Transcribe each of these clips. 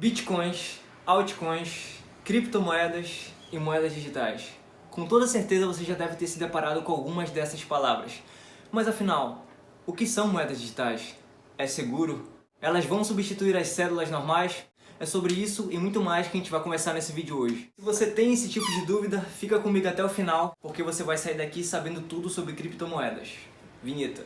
Bitcoins, altcoins, criptomoedas e moedas digitais. Com toda certeza você já deve ter se deparado com algumas dessas palavras. Mas afinal, o que são moedas digitais? É seguro? Elas vão substituir as cédulas normais? É sobre isso e muito mais que a gente vai conversar nesse vídeo hoje. Se você tem esse tipo de dúvida, fica comigo até o final, porque você vai sair daqui sabendo tudo sobre criptomoedas. Vinheta.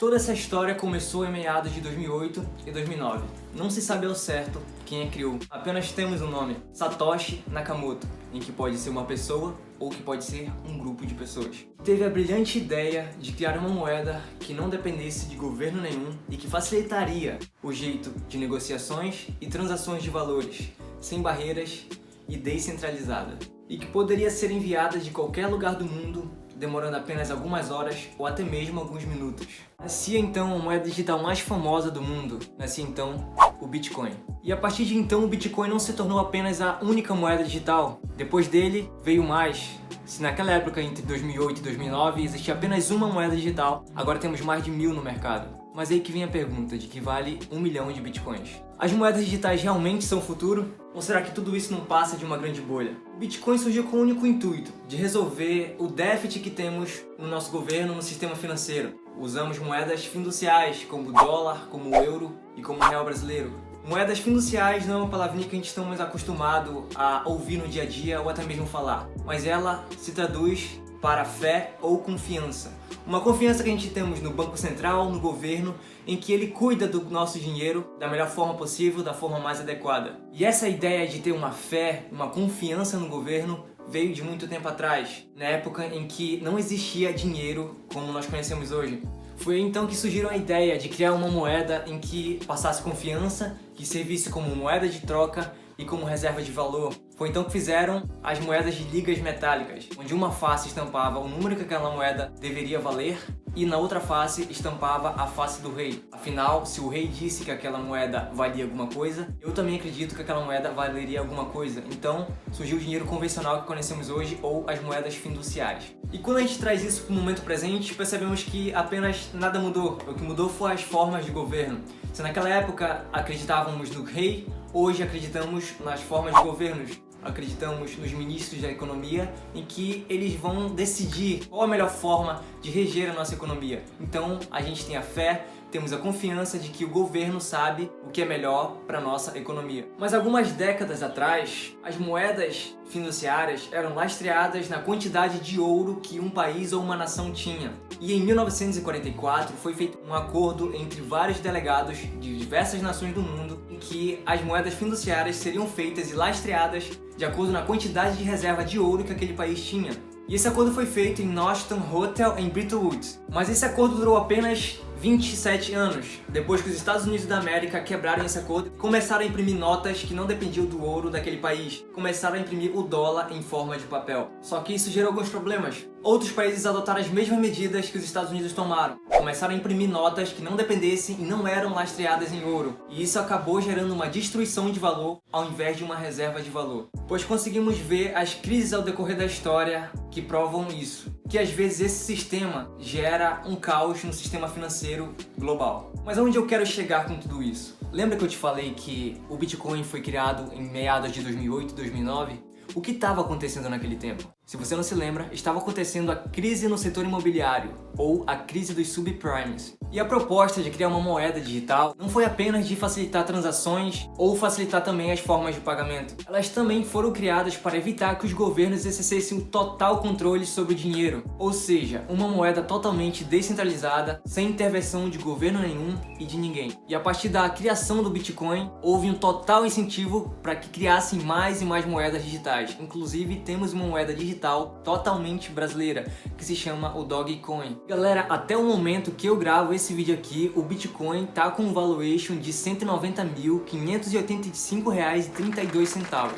Toda essa história começou em meados de 2008 e 2009. Não se sabe ao certo quem a criou. Apenas temos um nome, Satoshi Nakamoto, em que pode ser uma pessoa ou que pode ser um grupo de pessoas. Teve a brilhante ideia de criar uma moeda que não dependesse de governo nenhum e que facilitaria o jeito de negociações e transações de valores, sem barreiras e descentralizada. E que poderia ser enviada de qualquer lugar do mundo, demorando apenas algumas horas ou até mesmo alguns minutos. Nascia então a moeda digital mais famosa do mundo, nascia então o Bitcoin. E a partir de então o Bitcoin não se tornou apenas a única moeda digital. Depois dele veio mais. Se naquela época, entre 2008 e 2009, existia apenas uma moeda digital, agora temos mais de 1000 no mercado. Mas aí que vem a pergunta de que vale 1 milhão de Bitcoins. As moedas digitais realmente são o futuro? Ou será que tudo isso não passa de uma grande bolha? O Bitcoin surgiu com o único intuito de resolver o déficit que temos no nosso governo, no sistema financeiro. Usamos moedas fiduciais, como o dólar, como o euro e como o real brasileiro. Moedas fiduciais não é uma palavrinha que a gente estamos acostumado a ouvir no dia a dia ou até mesmo falar, mas ela se traduz para fé ou confiança. Uma confiança que a gente temos no Banco Central, no governo, em que ele cuida do nosso dinheiro da melhor forma possível, da forma mais adequada. E essa ideia de ter uma fé, uma confiança no governo veio de muito tempo atrás, na época em que não existia dinheiro como nós conhecemos hoje. Foi então que surgiu a ideia de criar uma moeda em que passasse confiança, que servisse como moeda de troca e como reserva de valor. Foi então que fizeram as moedas de ligas metálicas, onde uma face estampava o número que aquela moeda deveria valer e na outra face estampava a face do rei. Afinal, se o rei disse que aquela moeda valia alguma coisa, eu também acredito que aquela moeda valeria alguma coisa. Então surgiu o dinheiro convencional que conhecemos hoje, ou as moedas fiduciárias. E quando a gente traz isso para o momento presente, percebemos que apenas nada mudou. O que mudou foi as formas de governo. Se naquela época acreditávamos no rei, hoje acreditamos nas formas de governos. Acreditamos nos ministros da economia, em que eles vão decidir qual a melhor forma de reger a nossa economia. Então a gente tem a fé, temos a confiança de que o governo sabe o que é melhor para a nossa economia. Mas algumas décadas atrás, as moedas fiduciárias eram lastreadas na quantidade de ouro que um país ou uma nação tinha. E em 1944 foi feito um acordo entre vários delegados de diversas nações do mundo em que as moedas fiduciárias seriam feitas e lastreadas de acordo na quantidade de reserva de ouro que aquele país tinha. E esse acordo foi feito em Norton Hotel em Bretton Woods. Mas esse acordo durou apenas 27 anos, depois que os Estados Unidos da América quebraram esse acordo e começaram a imprimir notas que não dependiam do ouro daquele país. Começaram a imprimir o dólar em forma de papel. Só que isso gerou alguns problemas. Outros países adotaram as mesmas medidas que os Estados Unidos tomaram. Começaram a imprimir notas que não dependessem e não eram lastreadas em ouro. E isso acabou gerando uma destruição de valor ao invés de uma reserva de valor. Pois conseguimos ver as crises ao decorrer da história que provam isso. Que às vezes esse sistema gera um caos no sistema financeiro global. Mas aonde eu quero chegar com tudo isso? Lembra que eu te falei que o Bitcoin foi criado em meados de 2008 e 2009? O que estava acontecendo naquele tempo? Se você não se lembra, estava acontecendo a crise no setor imobiliário, ou a crise dos subprimes. E a proposta de criar uma moeda digital não foi apenas de facilitar transações ou facilitar também as formas de pagamento. Elas também foram criadas para evitar que os governos exercessem o total controle sobre o dinheiro, ou seja, uma moeda totalmente descentralizada, sem intervenção de governo nenhum e de ninguém. E a partir da criação do Bitcoin, houve um total incentivo para que criassem mais e mais moedas digitais. Inclusive, temos uma moeda digital totalmente brasileira, que se chama o Dogecoin. Galera, até o momento que eu gravo esse vídeo aqui, o Bitcoin tá com um valuation de R$ 190.585,32.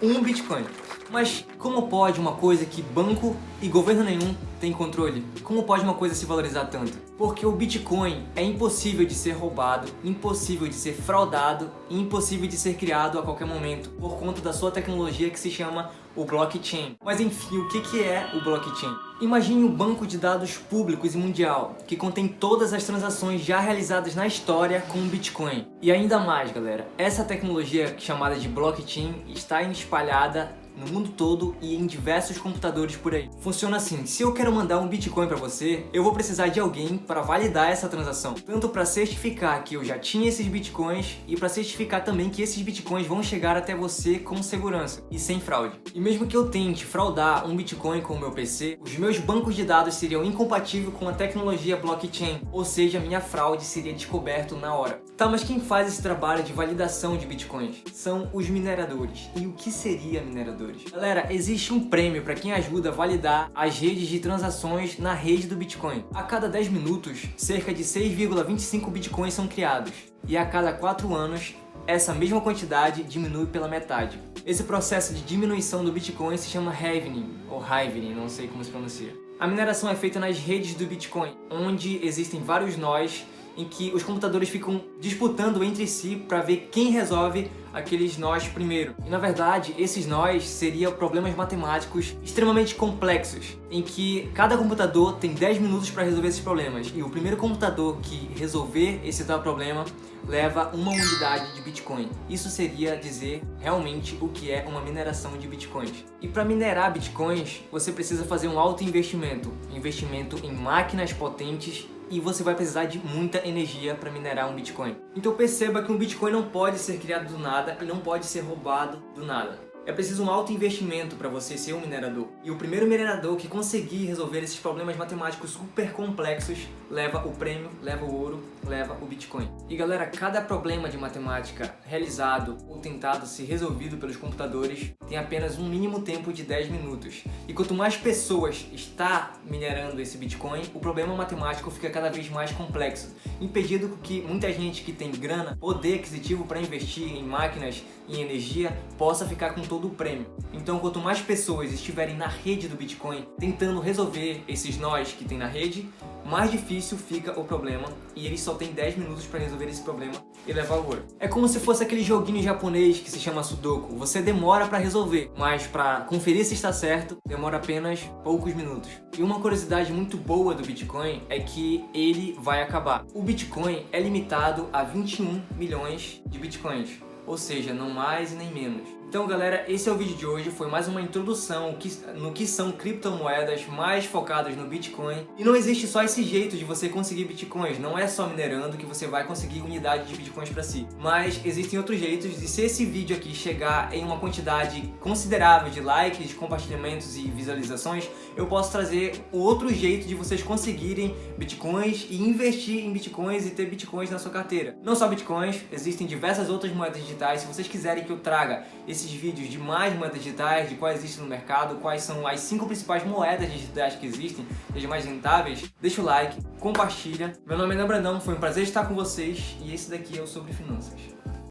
Um Bitcoin. Mas como pode uma coisa que banco e governo nenhum tem controle? Como pode uma coisa se valorizar tanto? Porque o Bitcoin é impossível de ser roubado, impossível de ser fraudado e impossível de ser criado a qualquer momento por conta da sua tecnologia que se chama o blockchain. Mas enfim, o que é o blockchain? Imagine um banco de dados públicos e mundial, que contém todas as transações já realizadas na história com o Bitcoin. E ainda mais, galera, essa tecnologia chamada de blockchain está espalhada no mundo todo e em diversos computadores por aí. Funciona assim: se eu quero mandar um Bitcoin para você, eu vou precisar de alguém para validar essa transação, tanto para certificar que eu já tinha esses Bitcoins e para certificar também que esses Bitcoins vão chegar até você com segurança e sem fraude. E mesmo que eu tente fraudar um Bitcoin com o meu PC, os meus bancos de dados seriam incompatíveis com a tecnologia blockchain, ou seja, minha fraude seria descoberto na hora. Tá, mas quem faz esse trabalho de validação de Bitcoins? São os mineradores. E o que seria minerador? Galera, existe um prêmio para quem ajuda a validar as redes de transações na rede do Bitcoin. A cada 10 minutos, cerca de 6,25 Bitcoins são criados. E a cada 4 anos, essa mesma quantidade diminui pela metade. Esse processo de diminuição do Bitcoin se chama halvening, ou halvening, não sei como se pronuncia. A mineração é feita nas redes do Bitcoin, onde existem vários nós em que os computadores ficam disputando entre si para ver quem resolve aqueles nós primeiro. E na verdade, esses nós seriam problemas matemáticos extremamente complexos, em que cada computador tem 10 minutos para resolver esses problemas. E o primeiro computador que resolver esse tal problema leva uma unidade de Bitcoin. Isso seria dizer realmente o que é uma mineração de Bitcoins. E para minerar Bitcoins, você precisa fazer um alto investimento em máquinas potentes, e você vai precisar de muita energia para minerar um Bitcoin. Então perceba que um Bitcoin não pode ser criado do nada e não pode ser roubado do nada. É preciso um alto investimento para você ser um minerador. E o primeiro minerador que conseguir resolver esses problemas matemáticos super complexos leva o prêmio, leva o ouro, leva o Bitcoin. E galera, cada problema de matemática realizado ou tentado ser resolvido pelos computadores tem apenas um mínimo tempo de 10 minutos. E quanto mais pessoas está minerando esse Bitcoin, o problema matemático fica cada vez mais complexo, impedindo que muita gente que tem grana, poder aquisitivo para investir em máquinas e energia, possa ficar com todo o prêmio. Então, quanto mais pessoas estiverem na rede do Bitcoin tentando resolver esses nós que tem na rede, mais difícil fica o problema, e eles só têm 10 minutos para resolver esse problema e levar o ouro. É como se fosse aquele joguinho japonês que se chama Sudoku. Você demora para resolver, mas para conferir se está certo, demora apenas poucos minutos. E uma curiosidade muito boa do Bitcoin é que ele vai acabar. O Bitcoin é limitado a 21 milhões de Bitcoins, ou seja, não mais e nem menos. Então galera, esse é o vídeo de hoje, foi mais uma introdução no que são criptomoedas mais focadas no Bitcoin. E não existe só esse jeito de você conseguir Bitcoins, não é só minerando que você vai conseguir unidade de Bitcoins para si. Mas existem outros jeitos, e se esse vídeo aqui chegar em uma quantidade considerável de likes, compartilhamentos e visualizações, eu posso trazer outro jeito de vocês conseguirem Bitcoins e investir em Bitcoins e ter Bitcoins na sua carteira. Não só Bitcoins, existem diversas outras moedas digitais. Se vocês quiserem que eu traga esses vídeos de mais moedas digitais, de quais existem no mercado, quais são as 5 principais moedas digitais que existem, as mais rentáveis, deixa o like, compartilha. Meu nome é Dan Brandão, foi um prazer estar com vocês e esse daqui é o Sobre Finanças.